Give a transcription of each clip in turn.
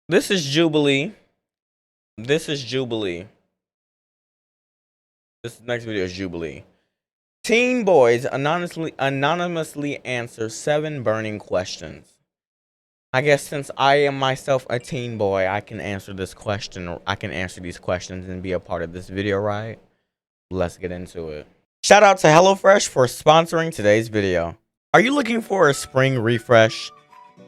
This is Jubilee. This is Jubilee. This next video is Jubilee. Teen boys anonymously answer 7 burning questions. I guess since I am myself a teen boy, I can answer this question, or I can answer these questions and be a part of this video, right? Let's get into it. Shout out to HelloFresh for sponsoring today's video. Are you looking for a spring refresh?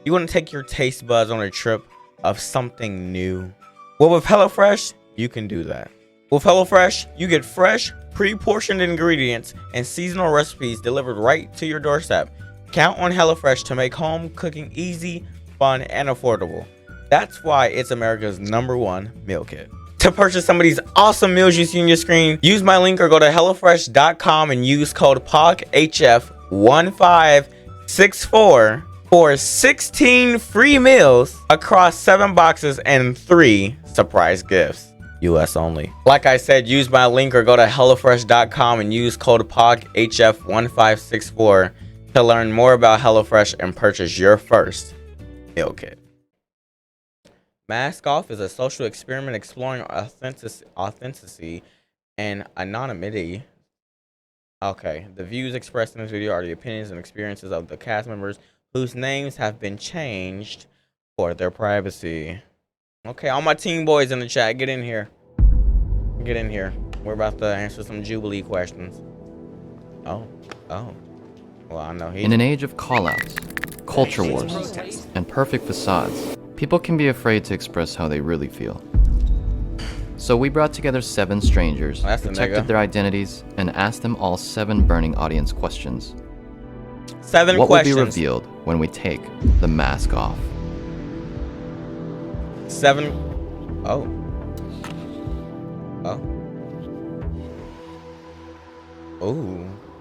You want to take your taste buds on a trip of something new? Well, with HelloFresh, you can do that. With HelloFresh, you get fresh, pre-portioned ingredients and seasonal recipes delivered right to your doorstep. Count on HelloFresh to make home cooking easy, fun, and affordable. That's why it's America's #1 meal kit. To purchase some of these awesome meals you see on your screen, use my link or go to HelloFresh.com and use code POCHF1564 for 16 free meals across 7 boxes and 3 surprise gifts. US only. Like I said, use my link or go to HelloFresh.com and use code POCHF1564 to learn more about HelloFresh and purchase your first meal kit. Mask Off is a social experiment exploring authenticity and anonymity. Okay, the views expressed in this video are the opinions and experiences of the cast members whose names have been changed for their privacy. Okay, all my teen boys in the chat, get in here. Get in here. We're about to answer some Jubilee questions. Oh. Well, I know he. In an age of call-outs, culture wars, and perfect facades, people can be afraid to express how they really feel. So we brought together 7 strangers, protected their identities, and asked them all 7 burning audience questions. 7 what questions. What will be revealed when we take the mask off? 7. Oh.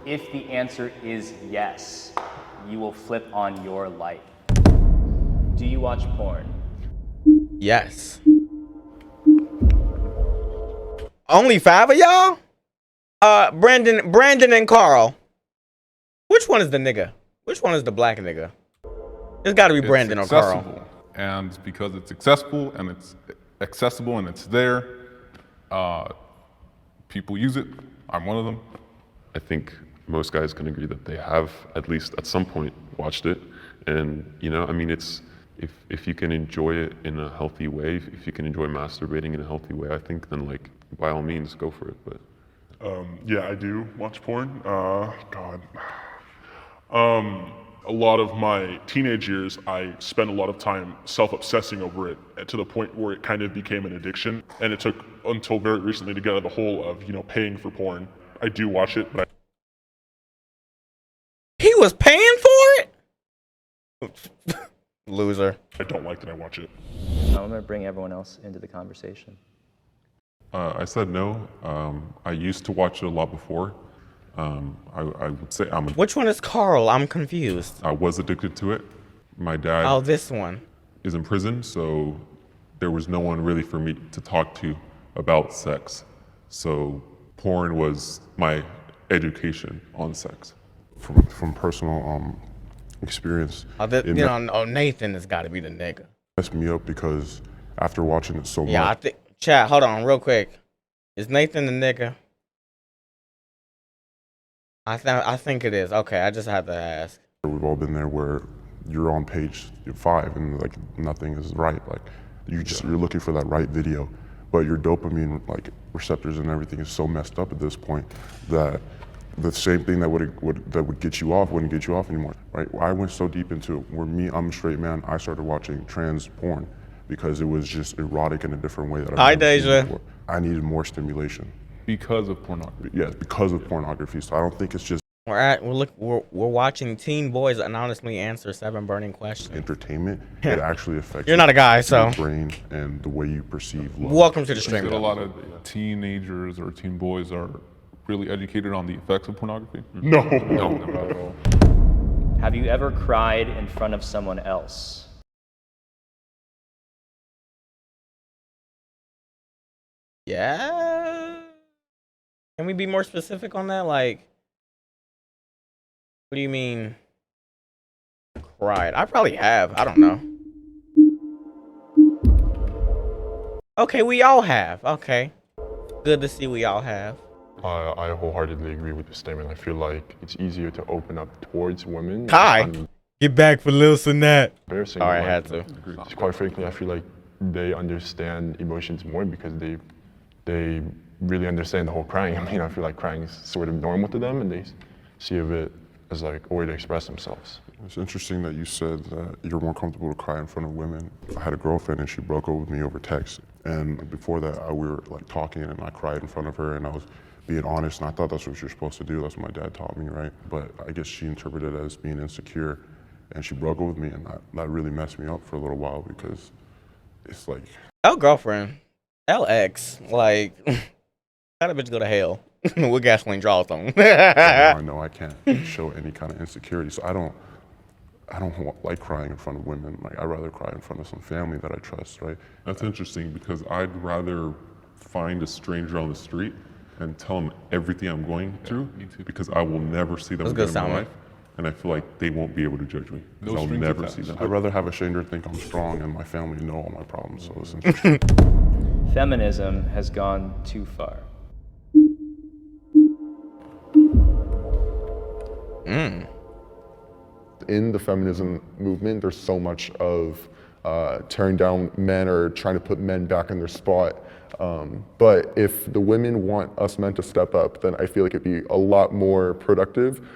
If the answer is yes, you will flip on your light. Do you watch porn? Yes. Only 5 of y'all? Brandon and Carl. Which one is the nigga? Which one is the black nigga? It's got to be Brandon or Carl. And because it's accessible and it's there, people use it. I'm one of them. I think most guys can agree that they have, at least at some point, watched it. And, you know, I mean, it's, if you can enjoy it in a healthy way, if you can enjoy masturbating in a healthy way, I think then, like, by all means, go for it. But yeah, I do watch porn. God. A lot of my teenage years, I spent a lot of time self-obsessing over it to the point where it kind of became an addiction. And it took until very recently to get out of the hole of, you know, paying for porn. I do watch it, but He was paying for it? Loser. I don't like that I watch it. I'm gonna bring everyone else into the conversation. I said no. I used to watch it a lot before. I would say Which one is Carl? I'm confused. I was addicted to it. My dad Oh, this one. is in prison, so there was no one really for me to talk to about sex. So porn was my education on sex. From personal experience, Nathan has got to be the nigga. messed me up because after watching it so Yeah, I much, think. Chat, hold on, real quick. Is Nathan the nigga? I think it is. Okay, I just had to ask. we've all been there where you're on page 5 and like nothing is right. Like you're looking for that right video, but your dopamine like receptors and everything is so messed up at this point that the same thing that would get you off wouldn't get you off anymore. Right? I went so deep into it where I'm a straight man. I started watching trans porn because it was just erotic in a different way that I've never seen before. I needed more stimulation. Because of pornography. Yes, because of pornography. So I don't think it's just We're watching teen boys anonymously answer 7 burning questions. entertainment. It actually affects You're not a guy, so your brain and the way you perceive love. welcome to the I stream. think a lot of teenagers or teen boys are really educated on the effects of pornography. No. No, not at all. Have you ever cried in front of someone else? Yeah. Can we be more specific on that? Like, what do you mean? Cried? I probably have. I don't know. Okay, we all have. Okay. Good to see we all have. I wholeheartedly agree with the statement. I feel like it's easier to open up towards women. Kai, get back for listening that. Embarrassing. All right, I had to. Quite frankly, I feel like they understand emotions more because they really understand the whole crying. I mean, I feel like crying is sort of normal to them, and they see of it as like a way to express themselves. It's interesting that you said that you're more comfortable to cry in front of women. I had a girlfriend and she broke up with me over text. And before that, we were like talking and I cried in front of her and I was being honest, and I thought that's what you're supposed to do. That's what my dad taught me, right? But I guess she interpreted it as being insecure, and she broke up with me, and that really messed me up for a little while because it's like... L girlfriend, LX, like, that bitch go to hell with gasoline draws on. I know I can't show any kind of insecurity, so I don't like crying in front of women. Like, I'd rather cry in front of some family that I trust, right? That's interesting because I'd rather find a stranger on the street and tell them everything I'm going through because I will never see them again in my life. And I feel like they won't be able to judge me because I'll never see them. I'd rather have a stranger think I'm strong and my family know all my problems, so it's interesting. Feminism has gone too far. In the feminism movement, there's so much of tearing down men or trying to put men back in their spot. But if the women want us men to step up, then I feel like it'd be a lot more productive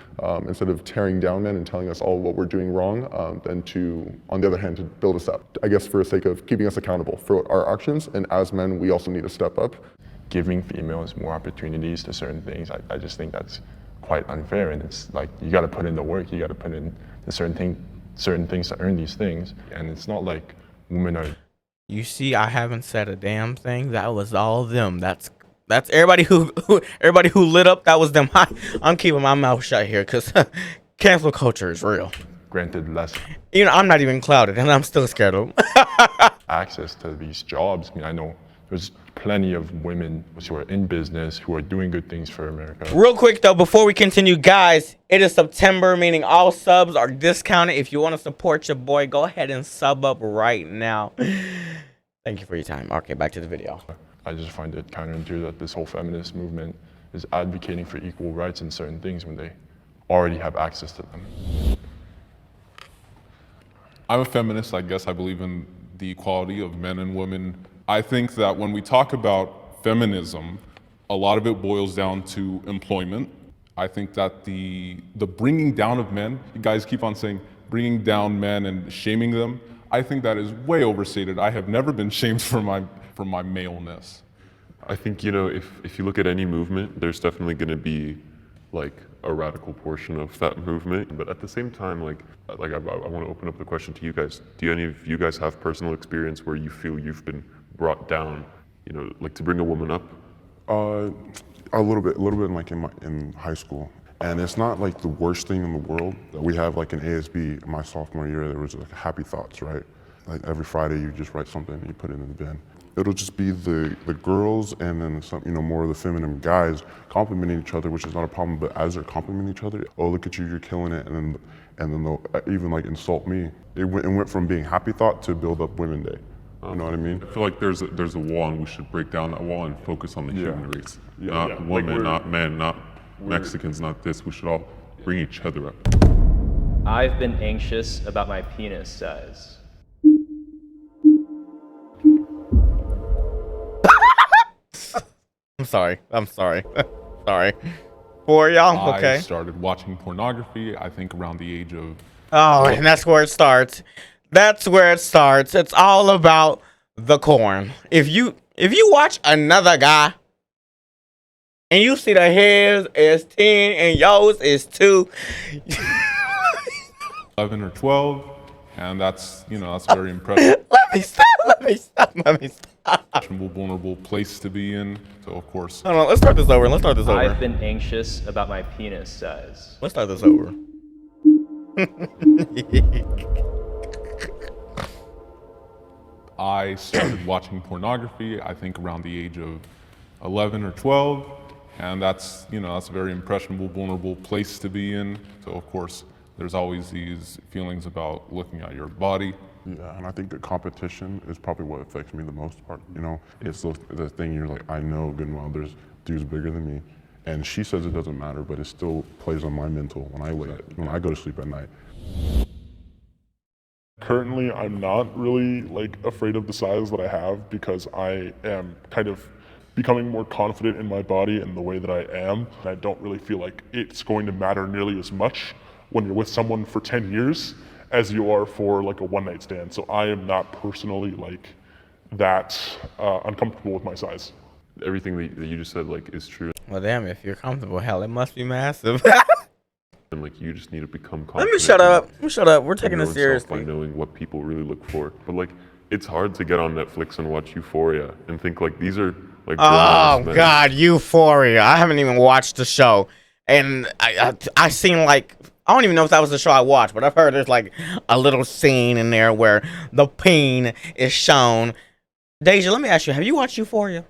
instead of tearing down men and telling us all what we're doing wrong, than to, on the other hand, to build us up. I guess for the sake of keeping us accountable for our actions, and as men, we also need to step up. Giving females more opportunities to certain things, I just think that's quite unfair, and it's like you got to put in the work, you got to put in the certain things to earn these things, and it's not like women are. You see, I haven't said a damn thing. That was all them. That's everybody who lit up. That was them. I'm keeping my mouth shut here because cancel culture is real. Granted, less. You know, I'm not even clouded, and I'm still scared of them. Access to these jobs. I mean, I know there's plenty of women who are in business who are doing good things for America. Real quick though, before we continue, guys, it is September, meaning all subs are discounted. If you want to support your boy, go ahead and sub up right now. Thank you for your time. Okay, back to the video. I just find it counterintuitive that this whole feminist movement is advocating for equal rights in certain things when they already have access to them. I'm a feminist, I guess. I believe in the equality of men and women. I think that when we talk about feminism, a lot of it boils down to employment. I think that the bringing down of men, you guys keep on saying bringing down men and shaming them, I think that is way overstated. I have never been shamed for my maleness. I think, you know, if you look at any movement, there's definitely going to be like a radical portion of that movement. But at the same time, I want to open up the question to you guys. Do any of you guys have personal experience where you feel you've been brought down, you know, like to bring a woman up? A little bit like in high school. And it's not like the worst thing in the world. We have like an ASB my sophomore year, there was like happy thoughts, right? Like every Friday you just write something and you put it in the bin. It'll just be the girls and then some, you know, more of the feminine guys complimenting each other, which is not a problem, but as they're complimenting each other, oh, look at you, you're killing it, and then they'll even like insult me. It went from being happy thought to build up Women Day. You know what I mean? I feel like there's a wall and we should break down that wall and focus on the human race. Not women, not men, not Mexicans, not this. We should all bring each other up. I've been anxious about my penis size. I'm sorry. Sorry. For y'all, okay. I started watching pornography, I think around the age of... Oh, and that's where it starts. That's where it starts. It's all about the corn. If you watch another guy and you see that his is 10 and yours is 2, 11 or 12, and that's, you know, that's very impressive. Let me stop. Vulnerable place to be in. So of course. Hold on, let's start this over. I've been anxious about my penis size. Let's start this over. I started watching pornography, I think around the age of 11 or 12, and that's, you know, that's a very impressionable, vulnerable place to be in. So of course, There's always these feelings about looking at your body. Yeah, and I think the competition is probably what affects me the most part. You know, it's the thing you're like, I know good and well there's dudes bigger than me, and she says it doesn't matter, but it still plays on my mental when I go to sleep at night. Currently, I'm not really like afraid of the size that I have because I am kind of becoming more confident in my body and the way that I am. And I don't really feel like it's going to matter nearly as much when you're with someone for 10 years as you are for like a one-night stand. So I am not personally like that uncomfortable with my size. Everything that you just said like is true. Well, damn, if you're comfortable, hell, it must be massive. And like you just need to become confident. Let me shut up. Let me shut up. We're taking this seriously. By knowing what people really look for. But like, it's hard to get on Netflix and watch Euphoria and think like these are like. Oh God, Euphoria! I haven't even watched the show, and I seen like I don't even know if that was the show I watched, but I've heard there's like a little scene in there where the peen is shown. Deja, let me ask you: have you watched Euphoria?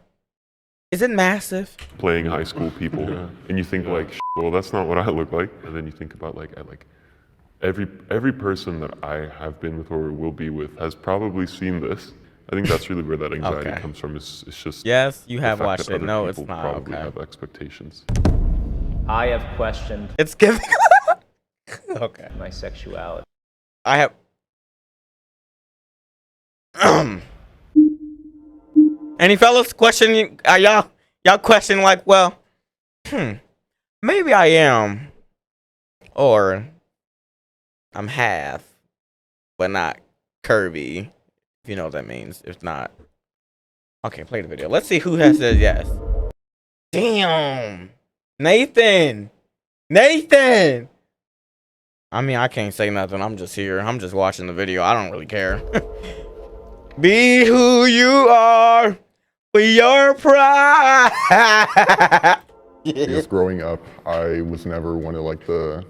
Is it massive? Playing high school people, and you think like, well, that's not what I look like, and then you think about like, every person that I have been with or will be with has probably seen this. I think that's really where that anxiety comes from. It's just yes, you have the fact watched that it. other No, it's people not. Probably Okay. have expectations. I have questioned It's giving. Okay. my sexuality. I have. Any fellas questioning? Y'all question like, well, maybe I am, or I'm half, but not curvy. If you know what that means. If not, okay, play the video. Let's see who has said yes. Damn, Nathan. I mean, I can't say nothing. I'm just here. I'm just watching the video. I don't really care. Be who you are for your pride. Just growing up, I was never one of like the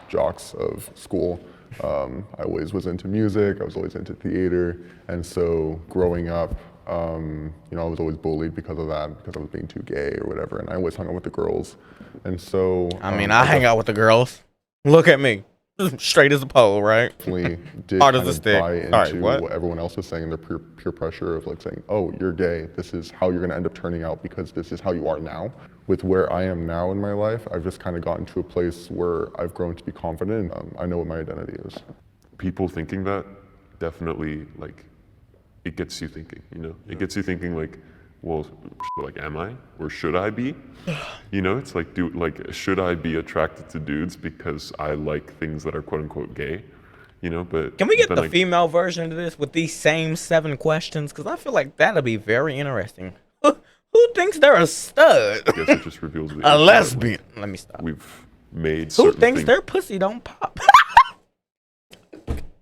jocks of school. I always was into music. I was always into theater, and so growing up, you know, I was always bullied because of that, because I was being too gay or whatever. And I always hung out with the girls, and so I mean, I hang out with the girls. Look at me, straight as a pole, right? Definitely did Hard kind as a of stick. buy into Sorry, what? what everyone else was saying, the peer pressure of like saying, oh, you're gay, this is how you're gonna end up turning out because this is how you are now. With where I am now in my life, I've just kind of gotten to a place where I've grown to be confident. I know what my identity is. People thinking that definitely like it gets you thinking, you know? It gets you thinking like, well, like, am I or should I be? You know, it's like, should I be attracted to dudes because I like things that are quote unquote gay? You know, but Can we get then, the like, female version of this with these same 7 questions? Because I feel like that'll be very interesting. Who thinks they're a stud? I guess it just reveals the A issue that, lesbian. like, Let me stop. we've made Who certain thinks things. their pussy don't pop?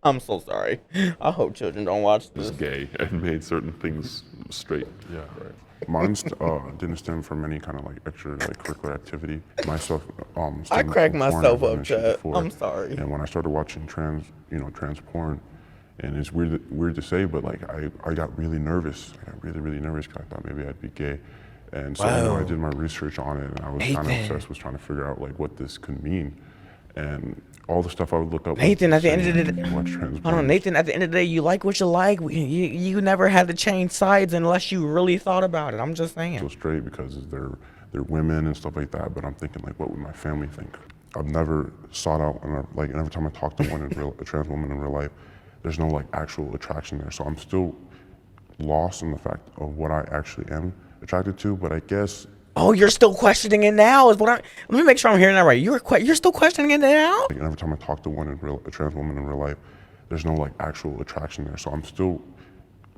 I'm so sorry. I hope children don't watch this. Gay and made certain things straight. Yeah, right. Mine didn't stem from any kind of like extra like curricular activity. Myself, I cracked from porn, myself as I up, mentioned Chad. before. I'm sorry. And when I started watching trans porn, and it's weird to say, but like I got really nervous. I got really nervous because I thought maybe I'd be gay. And so you know, I did my research on it, and I was kind of obsessed with trying to figure out like what this could mean. And all the stuff I would look up. Nathan, at the end of the day, hold hold on, Nathan. At the end of the day, you like what you like. You never had to change sides unless you really thought about it. I'm just saying. So straight because they're women and stuff like that. But I'm thinking like, what would my family think? I've never sought out, and like every time I talk to a trans woman in real life, there's no like actual attraction there. So I'm still lost in the fact of what I actually am attracted to. But I guess. Oh, you're still questioning it now? Is what I? Let me make sure I'm hearing that right. You're still questioning it now? Like every time I talk to a trans woman in real life, there's no like actual attraction there. So I'm still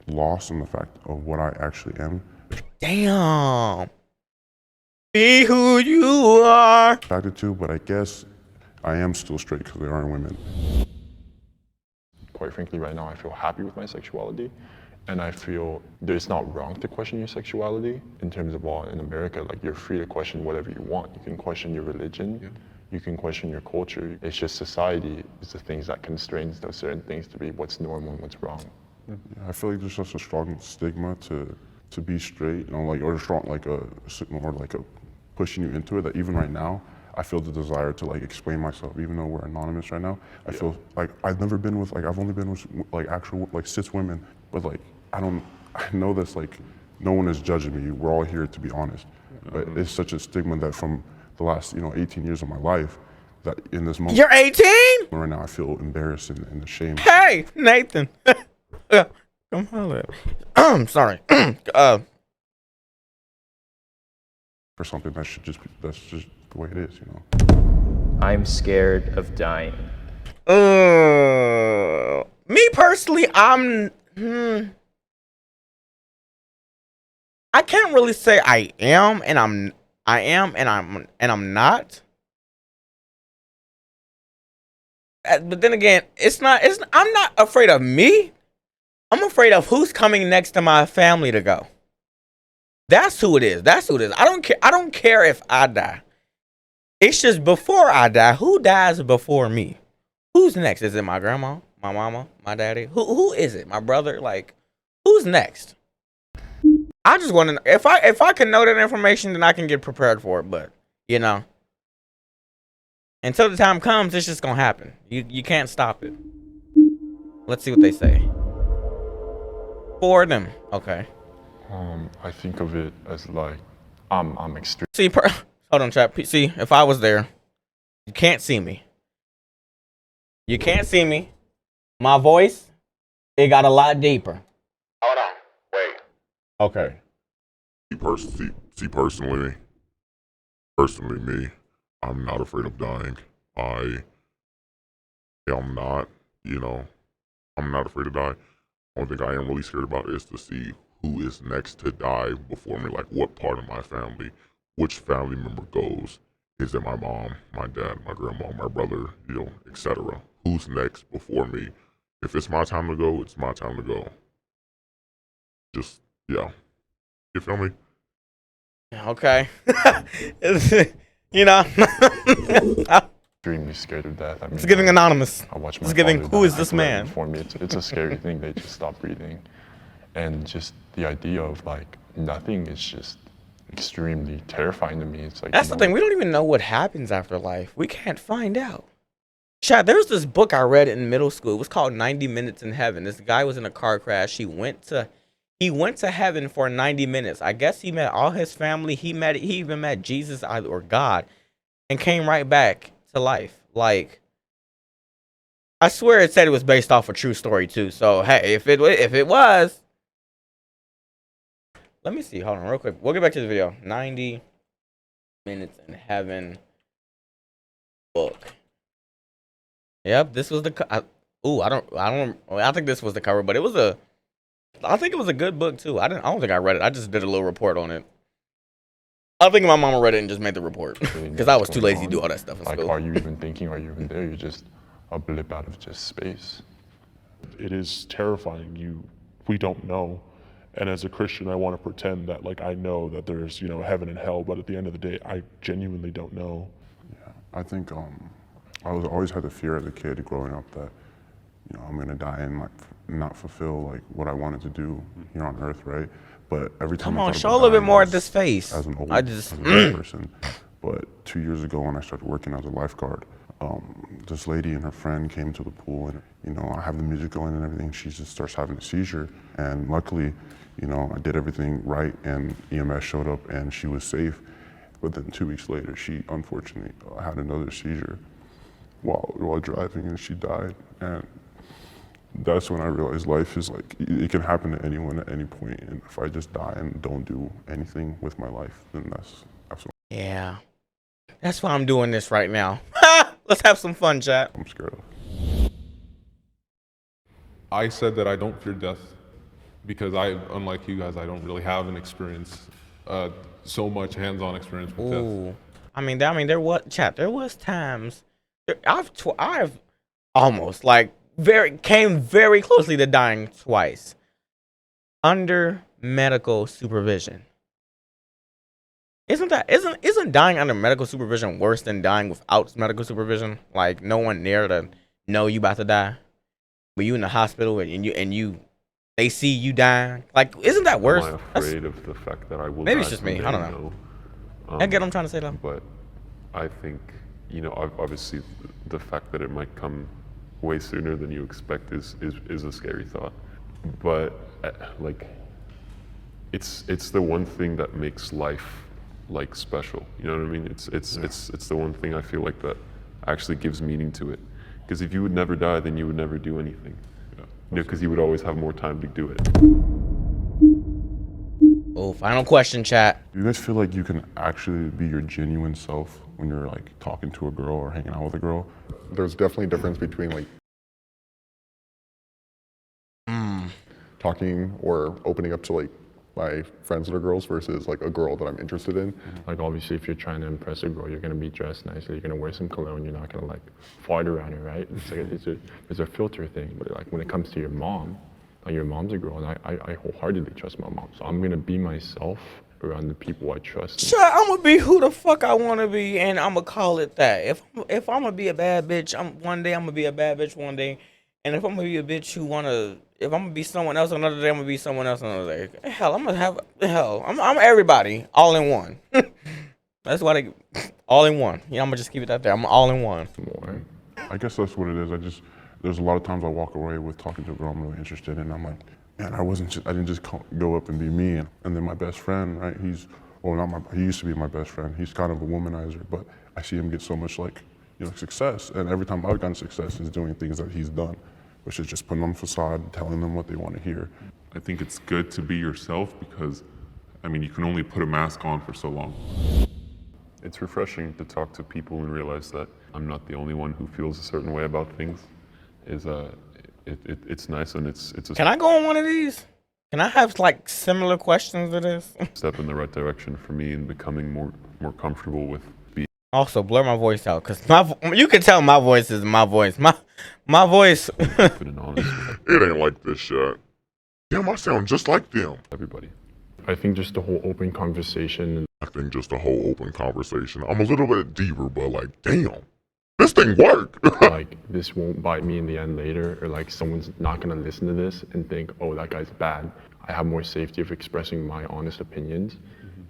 lost in the fact of what I actually am. Damn. Be who you are. Attracted to, but I guess I am still straight because they are women. Quite frankly, right now I feel happy with my sexuality. And I feel that it's not wrong to question your sexuality in terms of law in America. Like, you're free to question whatever you want. You can question your religion, you can question your culture. It's just society is the things that constrains those certain things to be what's normal and what's wrong. Yeah, I feel like there's such a strong stigma to be straight, you know, like or strong like a pushing you into it that even right now I feel the desire to like explain myself, even though we're anonymous right now. I feel like I've never been with like I've only been with like actual like cis women, but like I know that's like no one is judging me. We're all here to be honest. But it's such a stigma that from the last 18 years of my life that in this moment. You're 18? Right now I feel embarrassed and ashamed. Hey, Nathan. Come holler. Sorry. For something that's just the way it is, I'm scared of dying. Me personally, I can't really say I am and I'm not. But then again, I'm not afraid of me. I'm afraid of who's coming next to my family to go. That's who it is. I don't care if I die. It's just before I die, who dies before me? Who's next? Is it my grandma, my mama, my daddy? Who is it? My brother? Like, who's next? I just want to know. If I can know that information, then I can get prepared for it. But until the time comes, it's just gonna happen. You can't stop it. Let's see what they say. For them, okay. I think of it as like I'm extreme. See, hold on, chat. See, if I was there, you can't see me. You can't see me. My voice, it got a lot deeper. Hold on, wait. Okay. Personally, me, I'm not afraid of dying. I am not, I'm not afraid to die. Only thing I am really scared about is to see who is next to die before me, like what part of my family, which family member goes. Is it my mom, my dad, my grandma, my brother, etc. Who's next before me? If it's my time to go, it's my time to go. Just, yeah. You feel me? Okay. Extremely scared of death. I mean, it's giving anonymous. I watch my it's giving, father who is die this right man? Before me, it's a scary thing. They just stop breathing. And just the idea of like nothing is just extremely terrifying to me. It's like that's the thing. We don't even know what happens after life. We can't find out. Chad, there was this book I read in middle school. It was called 90 Minutes in Heaven. This guy was in a car crash. He went to heaven for 90 minutes. I guess he met all his family. He even met Jesus or God, and came right back to life. Like, I swear it said it was based off a true story too. So hey, if it was. Let me see. Hold on real quick. We'll get back to the video. 90 Minutes in Heaven book. Yep, this was the I think this was the cover, but I think it was a good book too. I don't think I read it. I just did a little report on it. I think my mama read it and just made the report because I was too lazy to do all that stuff in school. Are you even thinking? Are you even there? You're just a blip out of just space. It is terrifying. We don't know. And as a Christian, I want to pretend that like I know that there's heaven and hell, but at the end of the day, I genuinely don't know. Yeah, I think I always had the fear as a kid growing up that I'm gonna die and like not fulfill like what I wanted to do here on Earth, right? But every time come on, show a little bit more at this face. As an old person. But 2 years ago when I started working as a lifeguard, this lady and her friend came to the pool and I have the music going and everything. She just starts having a seizure, and luckily, I did everything right and EMS showed up and she was safe. But then 2 weeks later, she unfortunately had another seizure while driving, and she died. And that's when I realized life is like, it can happen to anyone at any point. And if I just die and don't do anything with my life, then that's absolutely. Yeah. That's why I'm doing this right now. Let's have some fun, chat. I'm scared of. I said that I don't fear death because unlike you guys, I don't really have an experience, so much hands-on experience with death. I mean, there was times I've almost came very closely to dying twice under medical supervision. Isn't dying under medical supervision worse than dying without medical supervision? Like no one near to know you about to die, but you in the hospital and they see you dying. Like, isn't that worse? Am I afraid of the fact that I will? Maybe die it's just me. I don't know. No. I get what I'm trying to say though. But I think, you know, obviously the fact that it might come way sooner than you expect is a scary thought. But like, it's the one thing that makes life like special. You know what I mean? It's the one thing I feel like that actually gives meaning to it. Because if you would never die, then you would never do anything. You know, because you would always have more time to do it. Oh, final question, chat. Do you guys feel like you can actually be your genuine self when you're like talking to a girl or hanging out with a girl? There's definitely a difference between like talking or opening up to like my friends that are girls versus like a girl that I'm interested in. Like obviously if you're trying to impress a girl, you're gonna be dressed nicely, you're gonna wear some cologne, you're not gonna like fart around her, right? It's like it's a filter thing. But like when it comes to your mom, like your mom's a girl, and I wholeheartedly trust my mom. So I'm gonna be myself around the people I trust. Sure, I'm gonna be who the fuck I wanna be, and I'm gonna call it that. If I'm gonna be a bad bitch, one day I'm gonna be a bad bitch one day, and if I'm gonna be a bitch if I'm gonna be someone else another day, I'm gonna be someone else another day. Hell, I'm everybody all in one. That's why they all in one. Yeah, I'm gonna just keep it out there. I'm all in one. I guess that's what it is. There's a lot of times I walk away with talking to a girl I'm really interested in. I'm like, man, I didn't just go up and be me. And then my best friend, right? He used to be my best friend. He's kind of a womanizer, but I see him get so much success. And every time I've gotten success is doing things that he's done, which is just putting on a facade, telling them what they want to hear. I think it's good to be yourself because, I mean, you can only put a mask on for so long. It's refreshing to talk to people and realize that I'm not the only one who feels a certain way about things. It's nice, and it's a Can I go on one of these? Can I have like similar questions to this? step in the right direction for me in becoming more comfortable with being. Also, blur my voice out, cause you can tell my voice is my voice. My voice. And honest with It ain't like this shit. Damn, I sound just like them. everybody. I think just the whole open conversation. I think just a whole open conversation. I'm a little bit deeper, but like, damn, this thing worked. Like this won't bite me in the end later, or like someone's not gonna listen to this and think, oh, that guy's bad. I have more safety of expressing my honest opinions,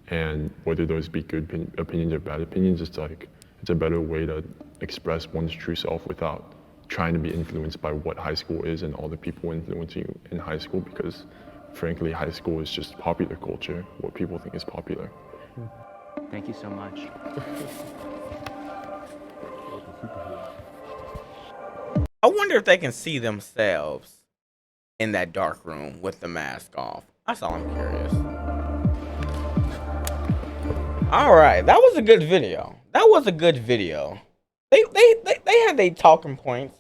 and whether those be good opinions or bad opinions, it's a better way to express one's true self without trying to be influenced by what high school is and all the people influencing you in high school, because frankly, high school is just popular culture, what people think is popular. Thank you so much. I wonder if they can see themselves in that dark room with the mask off. That's all I'm curious. All right, that was a good video. They had their talking points.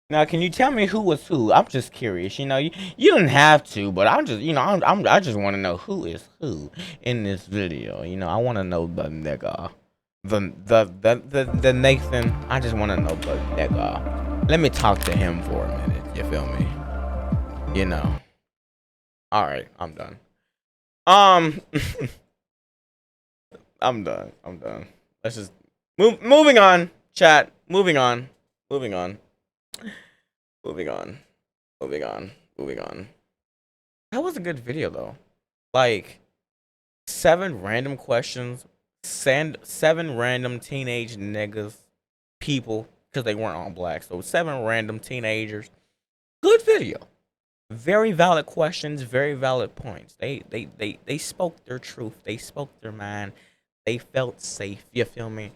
Now, can you tell me who was who? I'm just curious. You know, you didn't have to, but I'm just, you know, I just want to know who is who in this video. You know, I want to know the nigga, the Nathan. I just want to know the nigga. Let me talk to him for a minute. You feel me? You know. All right, I'm done. I'm done. Let's just moving on, chat. Moving on. That was a good video though. Like 7 random questions, 7 random teenage niggas, people, because they weren't all black. So 7 random teenagers. Good video. Very valid questions, very valid points. They spoke their truth. They spoke their mind. They felt safe. You feel me?